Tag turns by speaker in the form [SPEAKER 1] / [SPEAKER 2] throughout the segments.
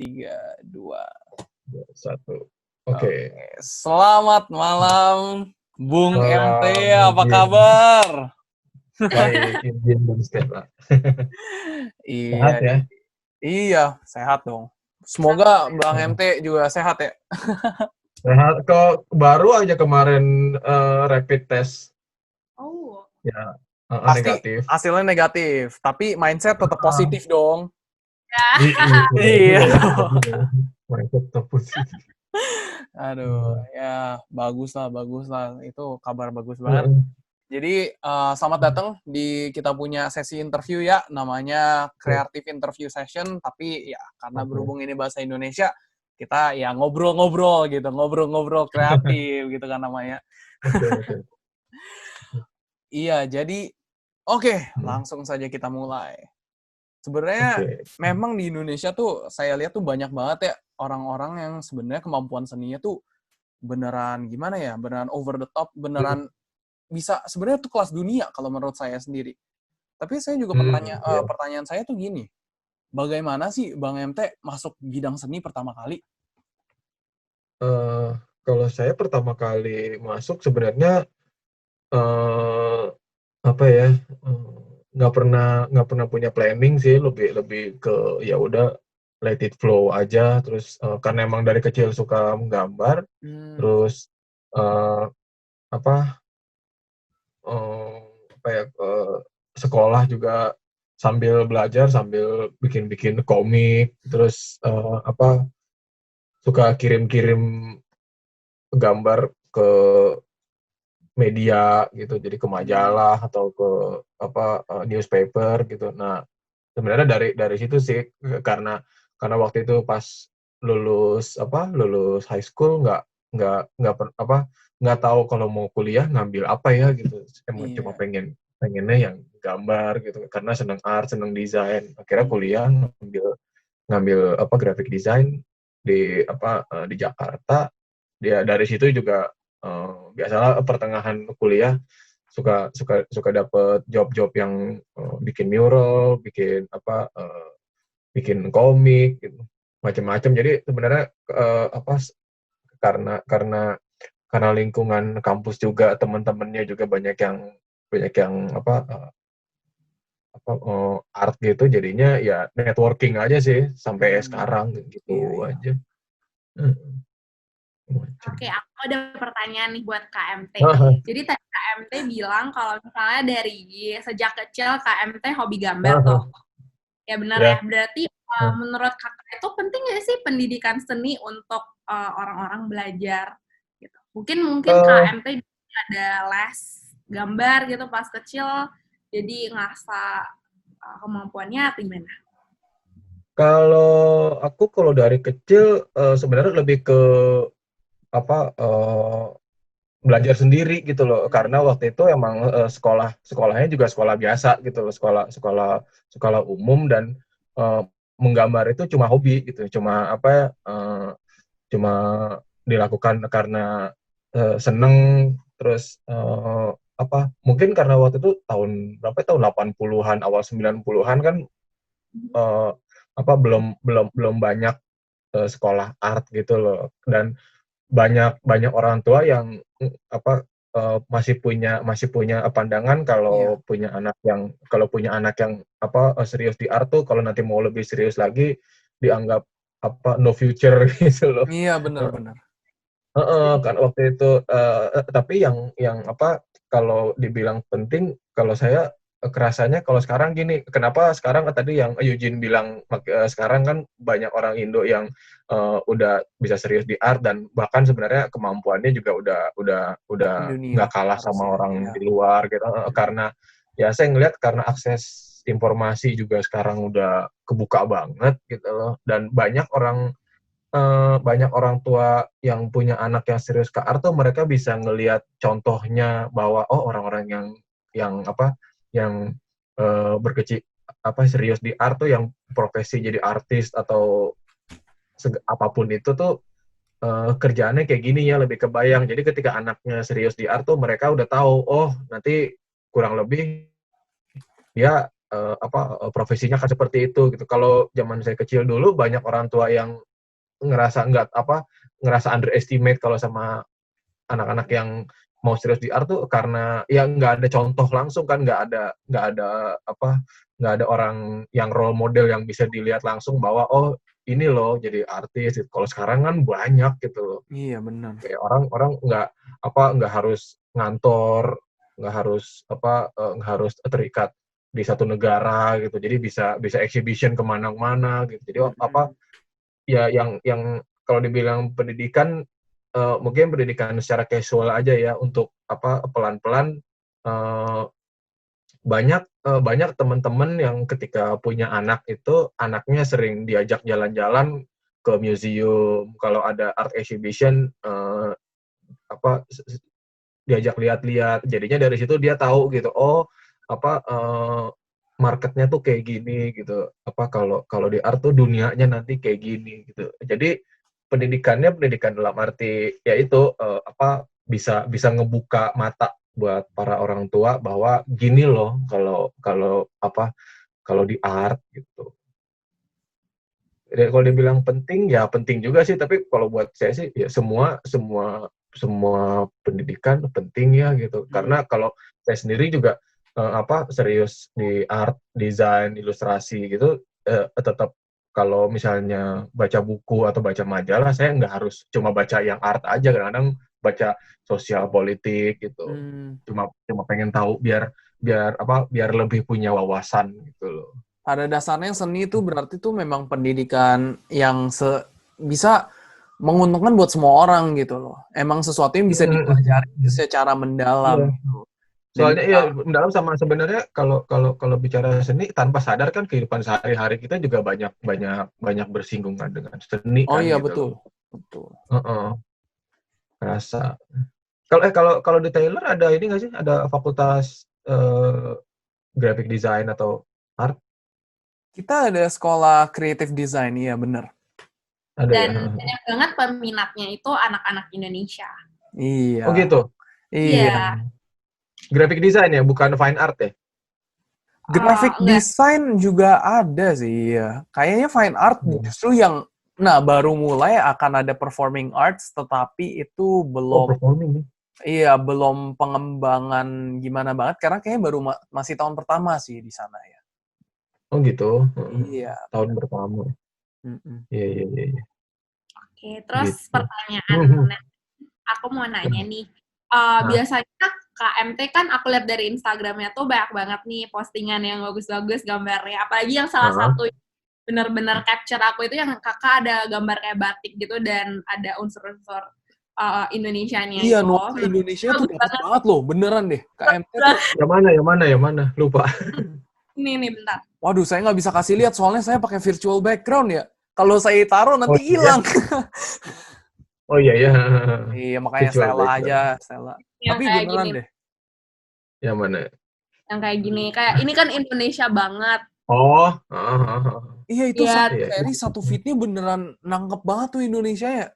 [SPEAKER 1] 3, 2.
[SPEAKER 2] 1.
[SPEAKER 1] Oke.
[SPEAKER 2] Oke.
[SPEAKER 1] Selamat malam, Bung MT,
[SPEAKER 2] Malam,
[SPEAKER 1] apa
[SPEAKER 2] Izin.
[SPEAKER 1] kabar?
[SPEAKER 2] Baik, izin dan Stella.
[SPEAKER 1] Iya,
[SPEAKER 2] Sehat ya?
[SPEAKER 1] iya, sehat dong. Semoga Bang MT juga sehat ya.
[SPEAKER 2] Sehat kok, baru aja kemarin rapid test.
[SPEAKER 3] Oh.
[SPEAKER 2] Ya,
[SPEAKER 1] Pasti
[SPEAKER 2] negatif.
[SPEAKER 1] hasilnya negatif, tapi mindset tetap positif dong.
[SPEAKER 2] Iya.
[SPEAKER 1] Iya.
[SPEAKER 2] Mindset tetap positif.
[SPEAKER 1] Aduh, ya bagus lah. Itu kabar bagus banget.
[SPEAKER 2] Heeh.
[SPEAKER 1] Jadi selamat datang di kita punya sesi interview ya, namanya Creative Interview Session. Tapi ya karena berhubung ini bahasa Indonesia, kita ya ngobrol-ngobrol gitu, ngobrol-ngobrol kreatif gitu kan namanya.
[SPEAKER 2] Oke.
[SPEAKER 1] Iya, jadi oke, langsung saja kita mulai. Sebenarnya memang di Indonesia tuh saya lihat tuh banyak banget ya orang-orang yang sebenarnya kemampuan seninya tuh beneran gimana ya, beneran over the top, beneran bisa sebenarnya tuh kelas dunia kalau menurut saya sendiri. Tapi saya juga pertanyaan saya tuh gini, bagaimana sih Bang MT masuk bidang seni pertama kali?
[SPEAKER 2] Kalau saya pertama kali masuk sebenarnya apa ya, nggak pernah punya planning sih, lebih ke ya udah let it flow aja. Terus karena emang dari kecil suka menggambar, terus apa apa ya, sekolah juga sambil belajar sambil bikin komik, terus suka kirim gambar ke media gitu, jadi ke majalah atau ke newspaper gitu. Nah, sebenarnya dari situ sih, karena waktu itu pas lulus high school nggak tahu kalau mau kuliah ngambil apa ya gitu. Emang cuma pengennya yang gambar gitu, karena seneng art, seneng desain. Akhirnya kuliah ngambil graphic design di Jakarta. Dia dari situ juga biasalah pertengahan kuliah suka dapet job-job yang bikin mural, bikin komik gitu, macam-macam. Jadi sebenarnya karena lingkungan kampus juga, teman-temannya juga banyak yang art gitu, jadinya ya networking aja sih sampai sekarang gitu aja.
[SPEAKER 3] Oke, aku ada pertanyaan nih buat KMT. Jadi tadi KMT bilang kalau misalnya dari sejak kecil KMT hobi gambar tuh. Ya benar ya. Berarti menurut kakak itu penting nggak sih pendidikan seni untuk orang-orang belajar? Gitu. Mungkin KMT ada les gambar gitu pas kecil, jadi ngasah kemampuannya atau gimana?
[SPEAKER 2] Kalau dari kecil sebenarnya lebih ke belajar sendiri gitu loh, karena waktu itu emang sekolahnya juga sekolah biasa gitu loh, sekolah umum, dan menggambar itu cuma hobi gitu, cuma dilakukan karena seneng. Terus mungkin karena waktu itu tahun berapa, tahun 80-an awal 90-an kan, belum banyak sekolah art gitu loh, dan banyak orang tua yang masih punya pandangan kalau punya anak yang serius di art tuh, kalau nanti mau lebih serius lagi dianggap no future gitu loh.
[SPEAKER 1] Iya, benar.
[SPEAKER 2] Kan waktu itu, tapi yang kalau dibilang penting, kalau saya kerasanya kalau sekarang gini, kenapa sekarang tadi yang Eugene bilang, sekarang kan banyak orang Indo yang udah bisa serius di art, dan bahkan sebenarnya kemampuannya juga udah nggak kalah sama orang di luar gitu. Karena ya saya ngelihat karena akses informasi juga sekarang udah kebuka banget gitu loh, dan banyak orang tua yang punya anak yang serius ke art tuh, mereka bisa ngelihat contohnya bahwa orang-orang yang berkecil serius di art tuh, yang profesi jadi artis atau apapun itu tuh, kerjaannya kayak gini ya, lebih kebayang. Jadi ketika anaknya serius di art tuh, mereka udah tahu, nanti kurang lebih dia profesinya kan seperti itu gitu. Kalau zaman saya kecil dulu banyak orang tua yang ngerasa underestimate kalau sama anak-anak yang mau serius di art tuh karena ya nggak ada contoh langsung kan, nggak ada orang yang role model yang bisa dilihat langsung bahwa oh ini loh jadi artis gitu. Kalau sekarang kan banyak gitu loh.
[SPEAKER 1] Iya benar.
[SPEAKER 2] Kayak orang nggak harus ngantor, nggak harus terikat di satu negara gitu. Jadi bisa exhibition kemana-mana gitu. Jadi ya yang kalau dibilang pendidikan, mungkin pendidikan secara casual aja ya untuk pelan-pelan, banyak teman-teman yang ketika punya anak itu anaknya sering diajak jalan-jalan ke museum, kalau ada art exhibition diajak lihat-lihat, jadinya dari situ dia tahu gitu, marketnya tuh kayak gini gitu, kalau di art tuh dunianya nanti kayak gini gitu. Jadi pendidikan dalam arti yaitu bisa ngebuka mata buat para orang tua bahwa gini loh kalau di art gitu. Jadi kalau dibilang penting ya penting juga sih, tapi kalau buat saya sih ya semua pendidikan penting ya gitu. Karena kalau saya sendiri juga serius di art, desain, ilustrasi gitu, tetap kalau misalnya baca buku atau baca majalah, saya nggak harus cuma baca yang art aja, kadang-kadang baca sosial politik gitu. Cuma pengen tahu biar lebih punya wawasan gitu loh.
[SPEAKER 1] Pada dasarnya seni itu berarti tuh memang pendidikan yang bisa menguntungkan buat semua orang gitu loh. Emang sesuatu yang bisa dipelajari secara mendalam gitu.
[SPEAKER 2] Soalnya mendalam sama sebenarnya kalau bicara seni tanpa sadar kan kehidupan sehari-hari kita juga banyak bersinggungan dengan seni kan.
[SPEAKER 1] Oh iya
[SPEAKER 2] gitu.
[SPEAKER 1] Betul.
[SPEAKER 2] Rasa. Kalau di Taylor ada ini nggak sih? Ada fakultas graphic design atau art?
[SPEAKER 1] Kita ada sekolah creative design, iya benar.
[SPEAKER 3] Dan banyak banget peminatnya itu anak-anak Indonesia.
[SPEAKER 1] Iya.
[SPEAKER 2] Oh gitu?
[SPEAKER 3] Iya.
[SPEAKER 2] Graphic design ya, bukan fine art ya?
[SPEAKER 1] Graphic design juga ada sih, ya. Kayaknya fine art justru yang, baru mulai akan ada performing arts, tetapi itu belum, belum pengembangan gimana banget, karena kayaknya baru masih tahun pertama sih di sana ya.
[SPEAKER 2] Oh gitu?
[SPEAKER 1] Iya.
[SPEAKER 2] Tahun pertama. Iya.
[SPEAKER 3] Oke, terus
[SPEAKER 2] gitu.
[SPEAKER 3] Pertanyaan aku mau nanya nih, biasanya KMT kan aku lihat dari Instagramnya tuh banyak banget nih postingan yang bagus-bagus gambarnya, apalagi yang salah satu benar-benar capture aku itu yang kakak ada gambar kayak batik gitu dan ada unsur-unsur Indonesianya
[SPEAKER 1] iya,
[SPEAKER 3] itu.
[SPEAKER 1] nuansa Indonesia tuh dapat banget loh, beneran deh. KMT tuh.
[SPEAKER 2] Yang mana? Lupa.
[SPEAKER 3] Ini bentar.
[SPEAKER 1] Waduh, saya nggak bisa kasih lihat soalnya saya pakai virtual background ya. Kalau saya taruh nanti hilang.
[SPEAKER 2] Oh iya ya.
[SPEAKER 1] Iya, makanya Stella aja, Stella. Tapi beneran
[SPEAKER 3] gini.
[SPEAKER 1] deh.
[SPEAKER 2] Yang mana?
[SPEAKER 3] Yang kayak gini, kayak ini kan Indonesia banget.
[SPEAKER 2] Oh.
[SPEAKER 1] Iya, itu seri satu fitnya beneran nangkep banget tuh Indonesia ya.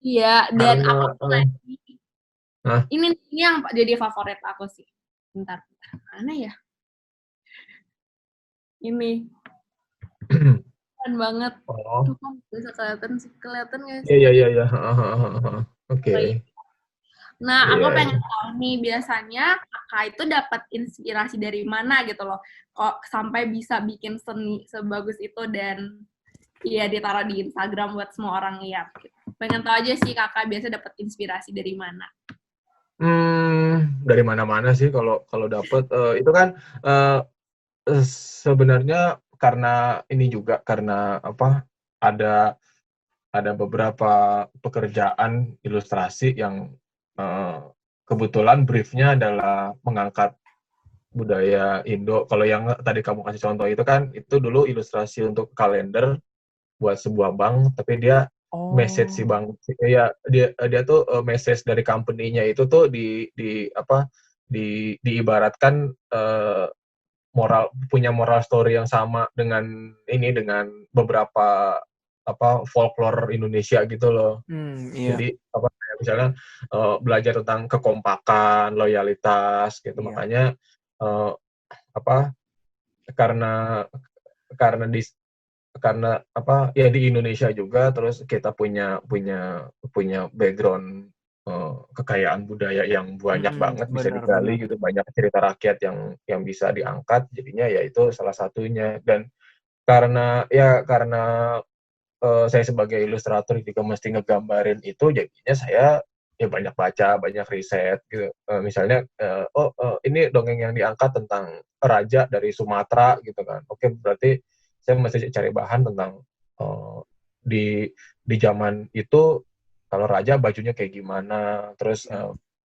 [SPEAKER 3] Iya, dan aku lagi. Ini yang jadi favorit aku sih. Bentar. Mana ya? Ini. Keren banget. Tuh kan bisa kelihatan nggak sih?
[SPEAKER 2] Iya. Oke.
[SPEAKER 3] Nah, aku pengen tahu nih, biasanya kakak itu dapat inspirasi dari mana gitu loh, kok sampai bisa bikin seni sebagus itu dan ya ditaruh di Instagram buat semua orang lihat. Gitu. Pengen tahu aja sih kakak biasa dapat inspirasi dari mana?
[SPEAKER 2] Dari mana-mana sih kalau dapat. Itu kan sebenarnya karena ini juga karena ada beberapa pekerjaan ilustrasi yang kebetulan briefnya adalah mengangkat budaya Indo. Kalau yang tadi kamu kasih contoh itu kan, itu dulu ilustrasi untuk kalender buat sebuah bank, tapi dia message si bank, ya dia tuh message dari company-nya itu tuh diibaratkan punya moral story yang sama dengan beberapa folklore Indonesia gitu loh.
[SPEAKER 1] Iya.
[SPEAKER 2] Jadi misalnya belajar tentang kekompakan, loyalitas gitu. Iya. Makanya karena karena di karena apa ya di Indonesia juga, terus kita punya background kekayaan budaya yang banyak banget bisa
[SPEAKER 1] Benar-benar.
[SPEAKER 2] digali gitu, banyak cerita rakyat yang bisa diangkat, jadinya ya itu salah satunya. Dan karena saya sebagai ilustrator juga mesti ngegambarin itu, jadinya saya ya banyak baca, banyak riset gitu. Misalnya ini dongeng yang diangkat tentang raja dari Sumatera gitu kan. Oke, berarti saya mesti cari bahan tentang di zaman itu kalau raja bajunya kayak gimana. Terus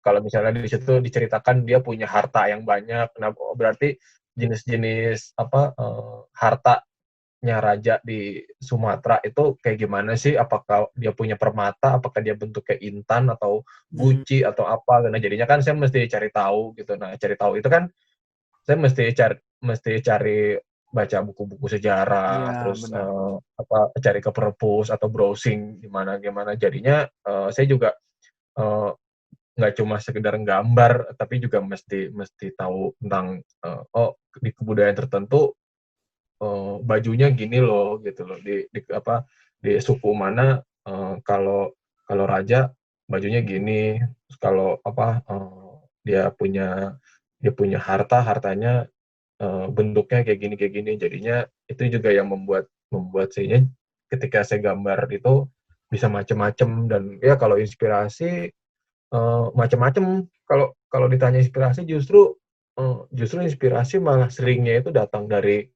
[SPEAKER 2] kalau misalnya di situ diceritakan dia punya harta yang banyak, nah berarti jenis-jenis hartanya raja di Sumatera itu kayak gimana sih? Apakah dia punya permata? Apakah dia bentuknya intan atau guci atau apa? Nah, jadinya kan saya mesti cari tahu gitu. Nah, cari tahu itu kan saya mesti cari baca buku-buku sejarah,
[SPEAKER 1] Iya,
[SPEAKER 2] terus
[SPEAKER 1] benar.
[SPEAKER 2] cari ke perpus atau browsing gimana. Jadinya saya juga eh, nggak cuma sekedar gambar, tapi juga mesti tahu tentang di kebudayaan tertentu bajunya gini loh gitu loh, di suku mana kalau raja bajunya gini, terus kalau dia punya hartanya bentuknya kayak gini, jadinya itu juga yang membuat saya ketika saya gambar itu bisa macam-macam. Dan ya kalau inspirasi macam-macam. Kalau ditanya inspirasi, justru inspirasi malah seringnya itu datang dari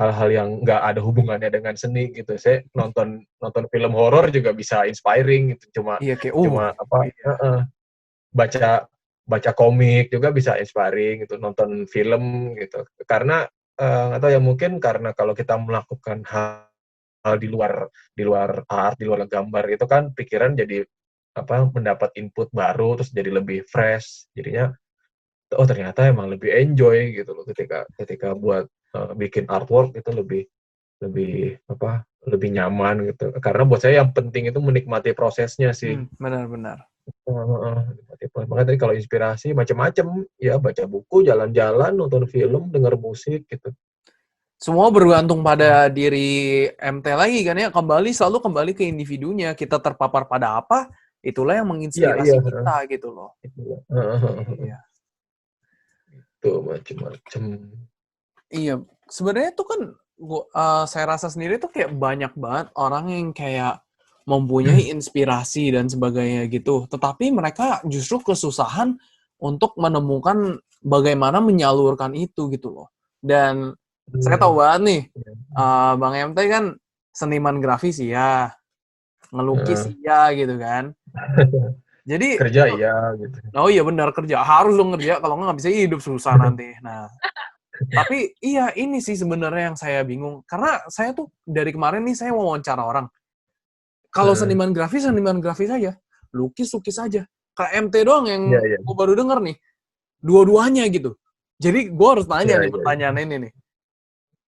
[SPEAKER 2] hal-hal yang nggak ada hubungannya dengan seni gitu. Saya nonton nonton film horor juga bisa inspiring gitu. Cuma
[SPEAKER 1] Iya, kayak
[SPEAKER 2] cuma apa
[SPEAKER 1] iya.
[SPEAKER 2] baca baca komik juga bisa inspiring gitu, nonton film gitu. Karena nggak tahu ya, mungkin karena kalau kita melakukan hal di luar art, di luar gambar itu kan pikiran jadi mendapat input baru, terus jadi lebih fresh. Jadinya ternyata emang lebih enjoy gitu loh ketika ketika buat bikin artwork itu lebih nyaman gitu. Karena buat saya yang penting itu menikmati prosesnya sih.
[SPEAKER 1] Benar-benar.
[SPEAKER 2] Menikmati proses. Makanya tadi kalau inspirasi macam-macam, ya baca buku, jalan-jalan, nonton film, denger musik gitu.
[SPEAKER 1] Semua bergantung pada diri MT lagi kan ya, selalu kembali ke individunya. Kita terpapar pada apa, itulah yang
[SPEAKER 2] Iya, iya.
[SPEAKER 1] menginspirasi kita gitu loh. Iya.
[SPEAKER 2] Itu macam-macam.
[SPEAKER 1] Iya, sebenarnya tuh kan saya rasa sendiri tuh kayak banyak banget orang yang kayak mempunyai inspirasi dan sebagainya gitu. Tetapi mereka justru kesusahan untuk menemukan bagaimana menyalurkan itu gitu loh. Dan saya tahu banget nih, Bang MT kan seniman grafis ya, ngelukis iya gitu kan. Jadi,
[SPEAKER 2] Kerja iya gitu.
[SPEAKER 1] oh iya benar kerja. Harus dong kerja, kalau nggak bisa hidup susah nanti. Nah, tapi iya ini sih sebenarnya yang saya bingung. Karena saya tuh dari kemarin nih saya mau wawancara orang. Kalau seniman grafis aja. Lukis aja. KMT doang yang
[SPEAKER 2] Iya, iya.
[SPEAKER 1] gue baru denger nih. Dua-duanya gitu. Jadi gue harus tanya
[SPEAKER 2] Iya,
[SPEAKER 1] nih
[SPEAKER 2] iya.
[SPEAKER 1] pertanyaan ini nih.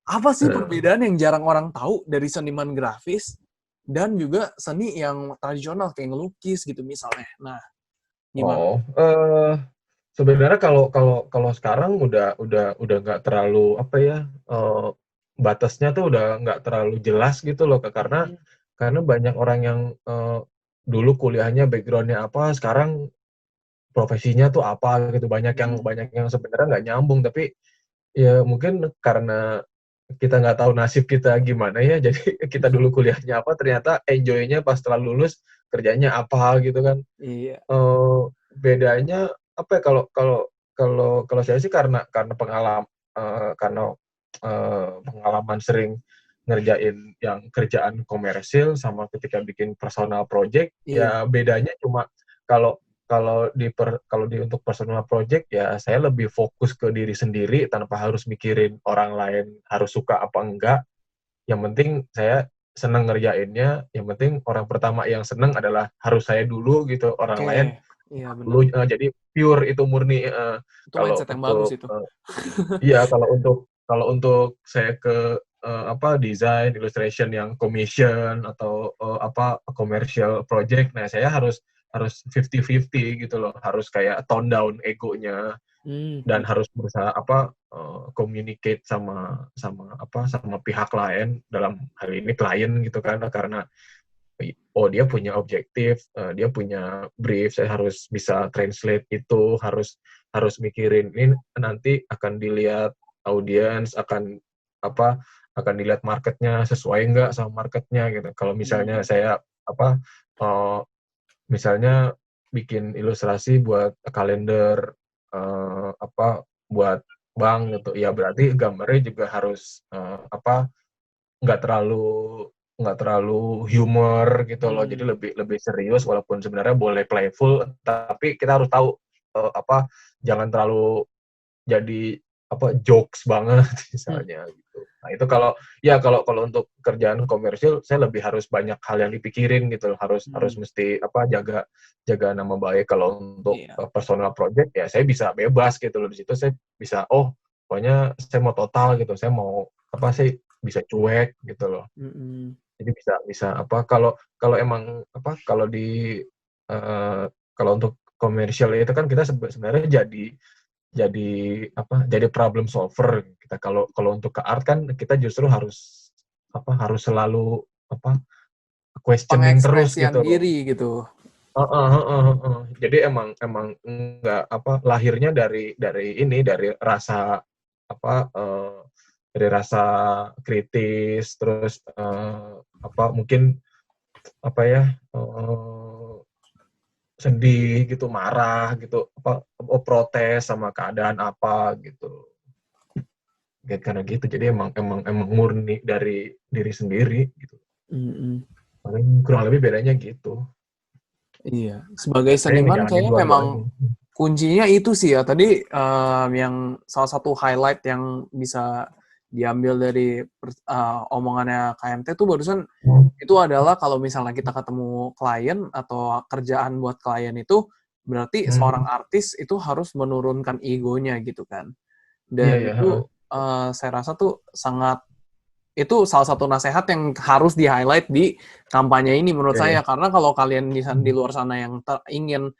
[SPEAKER 1] Apa sih perbedaan yang jarang orang tahu dari seniman grafis dan juga seni yang tradisional kayak ngelukis gitu misalnya. Nah, gimana?
[SPEAKER 2] Sebenarnya kalau sekarang udah nggak terlalu batasnya tuh udah nggak terlalu jelas gitu loh, karena banyak orang yang dulu kuliahnya backgroundnya apa, sekarang profesinya tuh apa gitu, banyak yang sebenarnya nggak nyambung, tapi ya mungkin karena kita nggak tahu nasib kita gimana ya, jadi kita dulu kuliahnya apa, ternyata enjoy-nya pas setelah lulus kerjanya apa gitu kan.
[SPEAKER 1] Iya.
[SPEAKER 2] Bedanya apa ya, kalau saya sih karena pengalaman sering ngerjain yang kerjaan komersil sama ketika bikin personal project,
[SPEAKER 1] Iya.
[SPEAKER 2] ya bedanya cuma kalau kalau untuk personal project ya saya lebih fokus ke diri sendiri tanpa harus mikirin orang lain harus suka apa enggak. Yang penting saya senang ngerjainnya, yang penting orang pertama yang senang adalah harus saya dulu gitu, orang
[SPEAKER 1] Oke.
[SPEAKER 2] lain
[SPEAKER 1] Iya benar.
[SPEAKER 2] dulu. Jadi pure itu murni.
[SPEAKER 1] Itu
[SPEAKER 2] Kalau
[SPEAKER 1] mindset yang bagus
[SPEAKER 2] untuk
[SPEAKER 1] itu.
[SPEAKER 2] iya, kalau untuk saya ke desain illustration yang commission atau commercial project, nah saya harus 50-50 gitu loh, harus kayak tone down egonya, dan harus berusaha communicate sama pihak lain, dalam hal ini klien gitu kan, karena dia punya objektif, dia punya brief, saya harus bisa translate itu, harus mikirin ini nanti akan dilihat audiens, akan dilihat marketnya sesuai nggak sama marketnya gitu. Kalau misalnya saya misalnya bikin ilustrasi buat kalender buat bank gitu, ya berarti gambarnya juga harus nggak terlalu humor gitu loh, jadi lebih serius, walaupun sebenarnya boleh playful, tapi kita harus tahu jangan terlalu jadi jokes banget misalnya gitu. Nah itu kalau untuk kerjaan komersil saya lebih harus banyak hal yang dipikirin gitu loh, harus mesti jaga nama baik. Kalau untuk personal project ya saya bisa bebas gitu loh, di situ saya bisa pokoknya saya mau total gitu, saya mau saya bisa cuek gitu loh. Jadi bisa kalau emang kalau untuk komersial itu kan kita sebenarnya jadi problem solver kita. Kalau untuk ke art kan kita justru harus selalu questioning terus gitu loh.
[SPEAKER 1] Diri gitu.
[SPEAKER 2] Jadi emang enggak lahirnya dari rasa dari rasa kritis, terus mungkin sedih gitu, marah gitu, protes sama keadaan gitu. Karena gitu, jadi emang murni dari diri sendiri gitu. Paling kurang lebih bedanya gitu.
[SPEAKER 1] Iya, sebagai seniman kayaknya memang kuncinya itu sih ya. Tadi yang salah satu highlight yang bisa diambil dari omongannya KMT tuh barusan itu adalah kalau misalnya kita ketemu klien atau kerjaan buat klien itu berarti seorang artis itu harus menurunkan egonya gitu kan. Dan itu saya rasa tuh itu salah satu nasihat yang harus di-highlight di kampanye ini menurut saya. Karena kalau kalian di luar sana yang ingin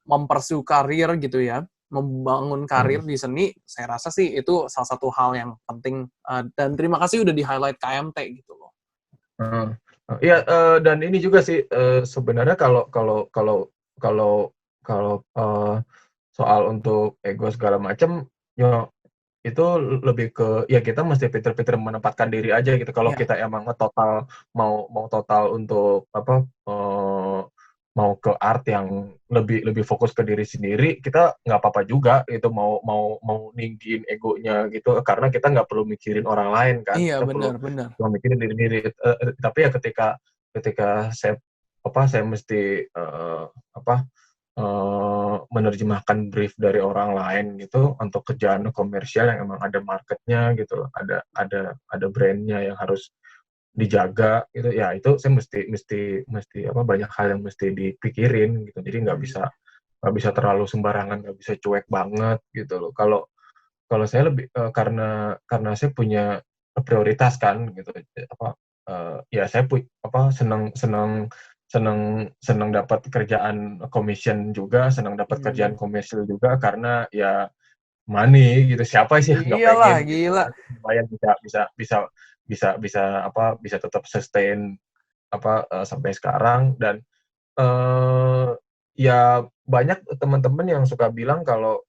[SPEAKER 1] mempersu karir gitu ya, membangun karir di seni, saya rasa sih itu salah satu hal yang penting. Dan terima kasih udah di-highlight KMT gitu loh.
[SPEAKER 2] Iya, dan ini juga sih sebenarnya kalau soal untuk ego segala macam, ya itu lebih ke ya kita mesti pinter-pinter menempatkan diri aja gitu. Kalau kita emang total mau total untuk mau ke art yang lebih fokus ke diri sendiri, kita nggak apa-apa juga itu mau ninggiin egonya gitu, karena kita nggak perlu mikirin orang lain kan.
[SPEAKER 1] Iya,
[SPEAKER 2] Kita perlu
[SPEAKER 1] benar.
[SPEAKER 2] cuma mikirin diri sendiri. Tapi ya ketika saya mesti menerjemahkan brief dari orang lain gitu untuk kerjaan komersial yang emang ada marketnya gitu loh, ada brandnya yang harus dijaga gitu ya, itu saya mesti banyak hal yang mesti dipikirin gitu. Jadi nggak bisa terlalu sembarangan, nggak bisa cuek banget gitu loh. Kalau saya lebih karena saya punya prioritas kan gitu, ya saya senang dapat kerjaan commission juga, senang dapat kerjaan komersial juga, karena ya money gitu. Siapa sih yang nggak pengen gitu
[SPEAKER 1] Gila.
[SPEAKER 2] lumayan bisa tetap sustain sampai sekarang. Dan ya banyak teman-teman yang suka bilang kalau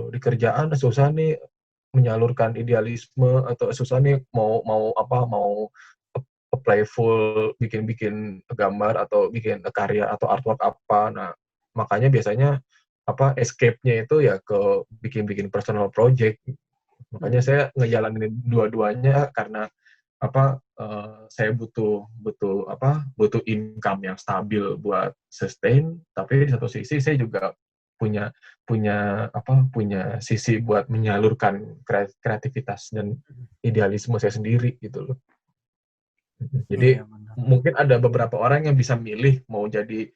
[SPEAKER 2] di kerjaan susah nih menyalurkan idealisme, atau susah nih mau playful, bikin gambar atau bikin karya atau artwork apa. Nah, makanya biasanya escape-nya itu ya ke bikin personal project. Makanya saya ngejalanin dua-duanya karena saya butuh income yang stabil buat sustain, tapi di satu sisi saya juga punya sisi buat menyalurkan kreativitas dan idealisme saya sendiri gitu loh. Jadi mungkin ada beberapa orang yang bisa milih mau jadi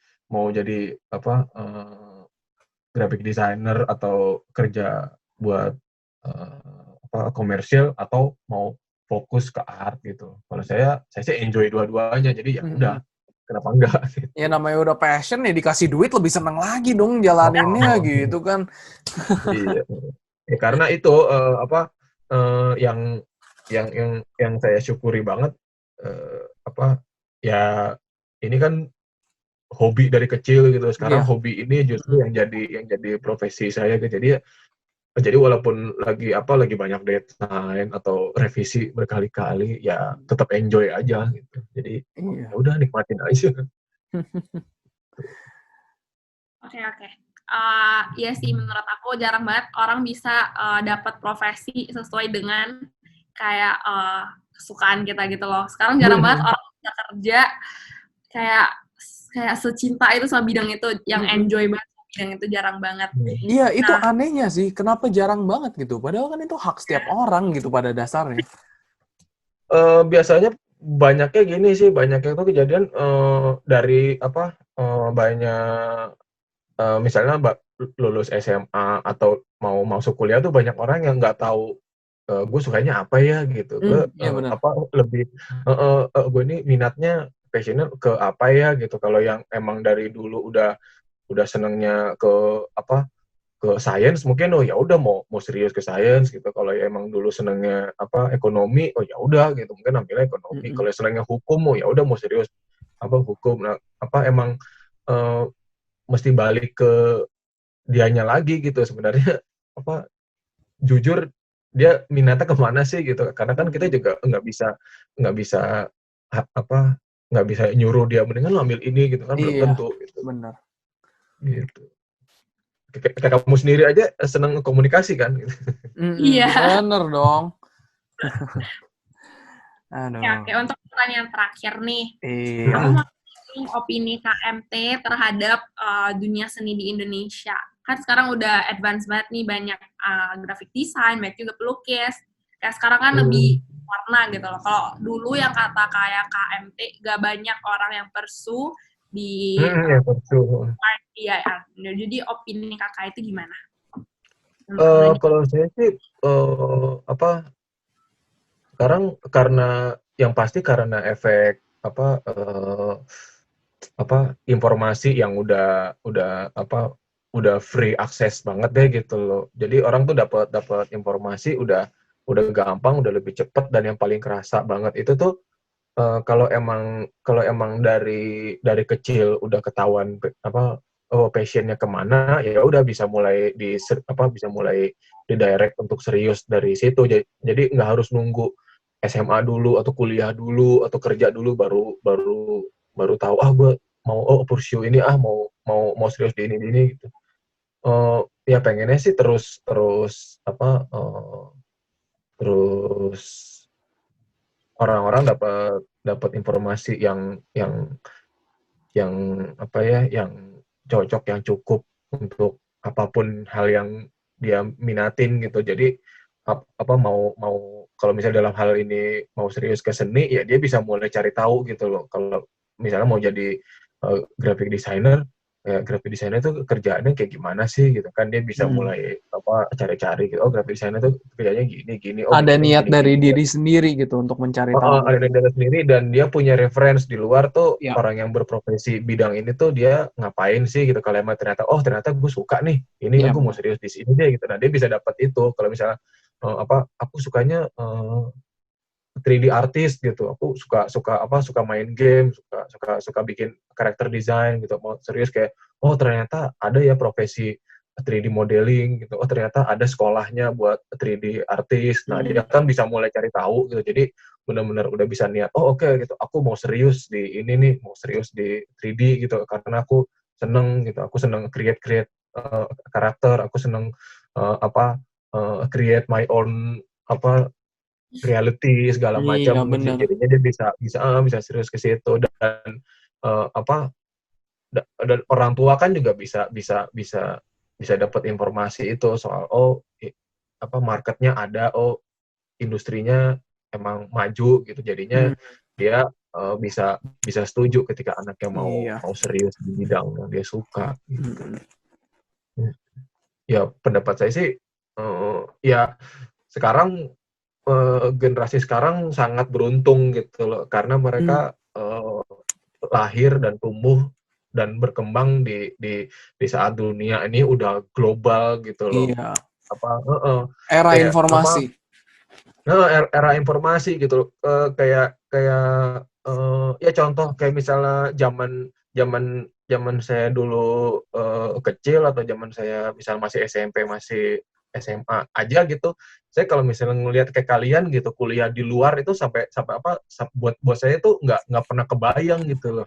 [SPEAKER 2] graphic designer atau kerja buat komersial, atau mau fokus ke art gitu. Kalau saya sih enjoy dua-duanya, jadi ya udah kenapa enggak?
[SPEAKER 1] Ya namanya udah passion ya dikasih duit lebih seneng lagi dong jalaninnya gitu kan.
[SPEAKER 2] Iya. Ya, karena itu yang saya syukuri banget apa ya ini kan hobi dari kecil gitu. Sekarang
[SPEAKER 1] Iya.
[SPEAKER 2] hobi ini justru yang jadi profesi saya gitu. Jadi walaupun lagi banyak deadline atau revisi berkali-kali ya tetap enjoy aja gitu. Jadi
[SPEAKER 1] Iya.
[SPEAKER 2] ya udah nikmatin aja.
[SPEAKER 3] Oke. Iya sih, menurut aku jarang banget orang bisa dapat profesi sesuai dengan kayak kesukaan kita gitu loh. Sekarang jarang banget orang bisa kerja kayak secinta itu sama bidang itu, yang enjoy banget sama bidang itu jarang banget.
[SPEAKER 1] Iya, itu
[SPEAKER 3] Nah,
[SPEAKER 1] anehnya sih. Kenapa jarang banget gitu? Padahal kan itu hak setiap orang gitu pada dasarnya.
[SPEAKER 2] Biasanya banyaknya gini sih, banyaknya itu kejadian dari banyak misalnya lulus SMA atau mau masuk kuliah tuh banyak orang yang nggak tahu gue sukanya apa ya gitu, gue
[SPEAKER 1] Iya benar.
[SPEAKER 2] lebih gue ini minatnya passionnya ke apa ya gitu. Kalau yang emang dari dulu udah senengnya ke science mungkin ya udah mau serius ke science gitu. Kalau ya emang dulu senengnya ekonomi, ya udah gitu mungkin ambilnya ekonomi. Kalau senengnya hukum, ya udah mau serius hukum. Nah, emang mesti balik ke dianya lagi gitu sebenarnya jujur dia minatnya kemana sih gitu, karena kan kita juga nggak bisa ha- apa nggak bisa nyuruh dia mendingan lo ambil ini gitu kan, belum
[SPEAKER 1] Iya,
[SPEAKER 2] tentu gitu.
[SPEAKER 1] benar.
[SPEAKER 2] Kayak kamu sendiri aja seneng komunikasi kan gitu.
[SPEAKER 3] iya.
[SPEAKER 1] Bener dong.
[SPEAKER 3] Oke,
[SPEAKER 1] Aduh.
[SPEAKER 3] untuk pertanyaan terakhir nih.
[SPEAKER 1] Iya.
[SPEAKER 3] Aku mau tanya opini KMT terhadap dunia seni di Indonesia. Kan sekarang udah advance banget nih, banyak graphic design, banyak juga pelukis. Kayak sekarang kan lebih warna gitu loh. Kalau dulu yang kata kayak KMT, gak banyak orang yang pursue di
[SPEAKER 2] Ya betul.
[SPEAKER 3] DIY. Jadi opini kakak itu gimana?
[SPEAKER 2] Kalau saya sih sekarang karena yang pasti karena efek informasi yang udah free access banget deh gitu loh. Jadi orang tuh dapat informasi udah gampang, udah lebih cepat, dan yang paling kerasa banget itu tuh kalau emang dari kecil udah ketahuan passionnya kemana, ya udah bisa mulai bisa mulai didirect untuk serius dari situ. Jadi nggak harus nunggu SMA dulu atau kuliah dulu atau kerja dulu baru baru baru tahu gue mau pursue ini, mau serius di ini gitu. Ya pengennya sih terus terus terus orang-orang dapat informasi yang yang cocok, yang cukup untuk apapun hal yang dia minatin gitu. Jadi mau kalau misalnya dalam hal ini mau serius ke seni, ya dia bisa mulai cari tahu gitu loh. Kalau misalnya mau jadi graphic designer, ya graphic designer itu kerjaannya kayak gimana sih gitu kan, dia bisa mulai cari-cari gitu. Graphic designer itu kerjanya gini,
[SPEAKER 1] Ada
[SPEAKER 2] bikinnya
[SPEAKER 1] niat dari
[SPEAKER 2] gini.
[SPEAKER 1] diri sendiri gitu untuk mencari tahu.
[SPEAKER 2] Ada data sendiri, dan dia punya reference di luar tuh,
[SPEAKER 1] Ya.
[SPEAKER 2] orang yang berprofesi bidang ini tuh dia ngapain sih gitu. Kalau emang ternyata gue suka nih ini,
[SPEAKER 1] Iya,
[SPEAKER 2] gue mau
[SPEAKER 1] benar.
[SPEAKER 2] serius di sini deh gitu. Nah dia bisa dapat itu. Kalau misalnya aku sukanya 3D artist gitu, aku suka main game, suka bikin karakter design gitu, mau serius kayak ternyata ada ya profesi 3D modeling gitu, ternyata ada sekolahnya buat 3D artist. Nah dia kan bisa mulai cari tahu gitu. Jadi benar-benar udah bisa niat, oke gitu, aku mau serius di ini nih, mau serius di 3D gitu, karena aku seneng gitu, aku seneng create karakter, aku seneng create my own reality segala
[SPEAKER 1] Iya,
[SPEAKER 2] macam.
[SPEAKER 1] benar.
[SPEAKER 2] Jadinya dia bisa serius ke situ. Dan dan orang tua kan juga bisa dapat informasi itu soal marketnya ada, industrinya emang maju gitu. Jadinya dia bisa setuju ketika anaknya
[SPEAKER 1] Iya.
[SPEAKER 2] mau serius di bidang yang dia suka gitu. Ya pendapat saya sih ya sekarang generasi sekarang sangat beruntung gitu loh, karena mereka lahir dan tumbuh dan berkembang di saat dunia ini udah global gitu loh.
[SPEAKER 1] Iya. Era
[SPEAKER 2] Kayak
[SPEAKER 1] informasi.
[SPEAKER 2] Era informasi gitu. Kayak ya contoh kayak misalnya zaman saya dulu kecil, atau zaman saya misal masih SMP, masih SMA aja gitu. Saya kalau misalnya ngelihat kayak kalian gitu kuliah di luar itu sampai buat saya itu nggak pernah kebayang gitu loh.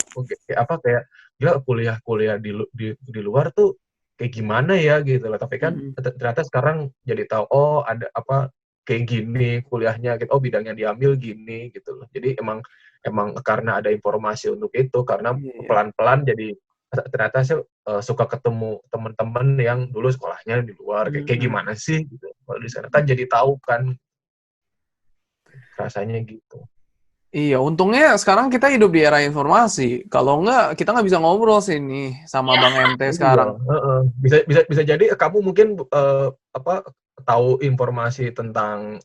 [SPEAKER 2] Kayak ya kuliah di luar tuh kayak gimana ya gitu loh. Tapi kan ternyata sekarang jadi tahu, oh ada kayak gini kuliahnya gitu, oh bidangnya diambil gini gitu loh. Jadi emang karena ada informasi untuk itu, karena pelan-pelan jadi ternyata saya suka ketemu teman-teman yang dulu sekolahnya di luar, kayak gimana sih gitu. Kalau di sana kan jadi tahu kan rasanya gitu.
[SPEAKER 1] Iya, untungnya sekarang kita hidup di era informasi. Kalau enggak, kita nggak bisa ngobrol sih nih sama Bang MT sekarang.
[SPEAKER 2] Bisa jadi kamu mungkin tahu informasi tentang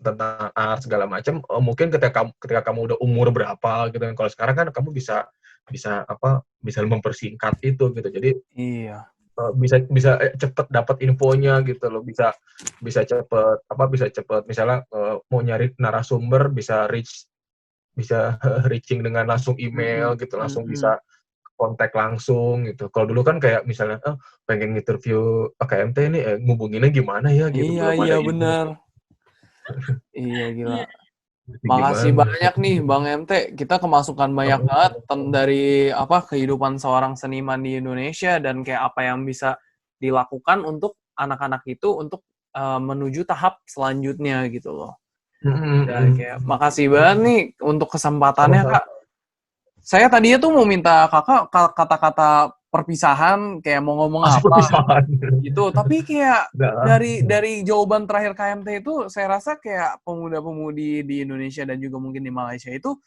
[SPEAKER 2] art segala macam, mungkin ketika kamu udah umur berapa gitu kan. Kalau sekarang kan kamu bisa mempersingkat itu gitu. Jadi
[SPEAKER 1] iya.
[SPEAKER 2] Bisa cepet dapat infonya gitu loh, bisa cepet misalnya mau nyari narasumber bisa reaching dengan langsung email gitu, langsung bisa kontak langsung gitu. Kalau dulu kan kayak misalnya pengen interview KMT ini ngubunginnya gimana ya gitu, belum ada
[SPEAKER 1] Iya
[SPEAKER 2] email.
[SPEAKER 1] benar. Iya gila. Makasih
[SPEAKER 2] Gimana?
[SPEAKER 1] banyak nih Bang MT. Kita kemasukan banyak banget dari kehidupan seorang seniman di Indonesia dan kayak apa yang bisa dilakukan untuk anak-anak itu untuk menuju tahap selanjutnya gitu loh. Dan kayak makasih banget nih untuk kesempatannya Kak. Saya tadinya tuh mau minta Kakak kata-kata perpisahan kayak mau ngomong apa gitu, tapi kayak dari jawaban terakhir KMT itu saya rasa kayak pemuda-pemudi di Indonesia dan juga mungkin di Malaysia itu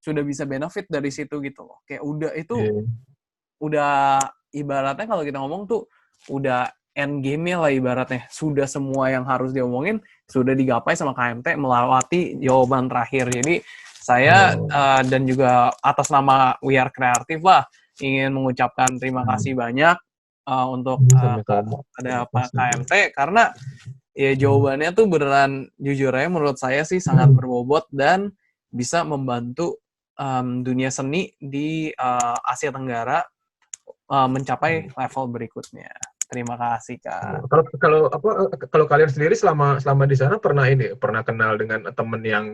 [SPEAKER 1] sudah bisa benefit dari situ gitu loh. Kayak udah ibaratnya kalau kita ngomong tuh udah end game-nya lah ibaratnya. Sudah semua yang harus diomongin sudah digapai sama KMT melewati jawaban terakhir. Jadi saya dan juga atas nama We Are Creative lah ingin mengucapkan terima kasih banyak untuk ada Pak KMT karena ya jawabannya tuh beneran jujur aja menurut saya sih sangat berbobot dan bisa membantu dunia seni di Asia Tenggara mencapai level berikutnya. Terima kasih Kak.
[SPEAKER 2] Kalau kalian sendiri selama di sana pernah kenal dengan temen yang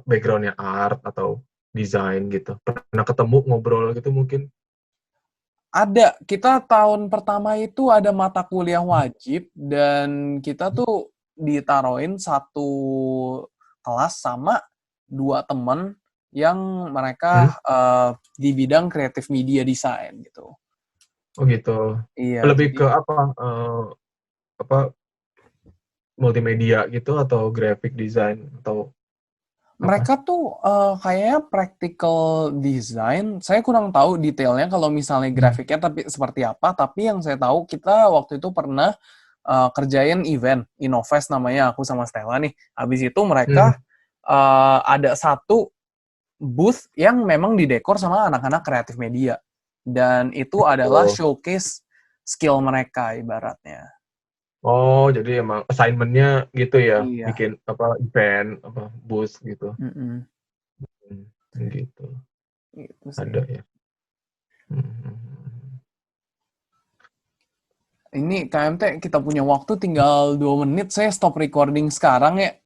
[SPEAKER 2] backgroundnya art atau desain gitu, pernah ketemu ngobrol gitu mungkin?
[SPEAKER 1] Ada, kita tahun pertama itu ada mata kuliah wajib dan kita tuh ditaruhin satu kelas sama 2 teman yang mereka di bidang kreatif media design gitu.
[SPEAKER 2] Oh gitu.
[SPEAKER 1] Iya.
[SPEAKER 2] Lebih ke multimedia gitu atau graphic design atau
[SPEAKER 1] mereka tuh kayaknya practical design. Saya kurang tahu detailnya kalau misalnya grafiknya tapi seperti apa. Tapi yang saya tahu kita waktu itu pernah kerjain event Innovest namanya, aku sama Stella nih. Habis itu mereka ada satu booth yang memang didekor sama anak-anak kreatif media. Dan itu adalah showcase skill mereka ibaratnya.
[SPEAKER 2] Oh, jadi emang assignment-nya gitu ya,
[SPEAKER 1] Iya.
[SPEAKER 2] bikin event, booth gitu. Gitu.
[SPEAKER 1] Gitu sih.
[SPEAKER 2] Ada ya.
[SPEAKER 1] Ini KMT kita punya waktu tinggal 2 menit. Saya stop recording sekarang ya.